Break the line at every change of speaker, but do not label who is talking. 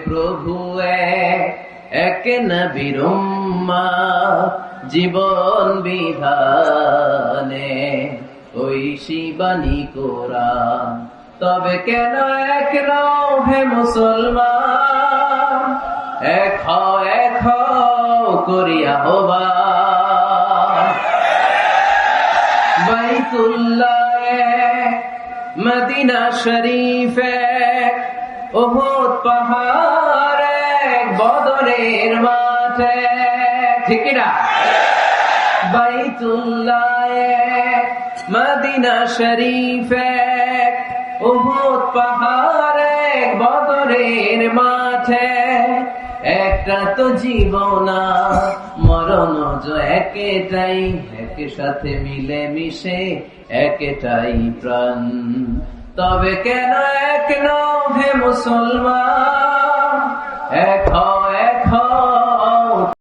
প্রভু এক নবীর উম্মত জীবন বিধানে ঐশী বাণী কোরআন। তবে কেন এক নও হে মুসলমান, এক হও করিয়া আহ্বান। বাইতুল্লাহ মদিনা শরীফ উহুদ পাহাড় বদরের মাঠে, ঠিক না? বাইতুল্লাহ মদিনা শরীফ উহুদ পাহাড় বদরের মাঠে। একটা তো জীবন মরণ একটাই, একে সাথে মিলে মিশে একটাই প্রাণ। তবে কেন এক নও হে মুসলমান,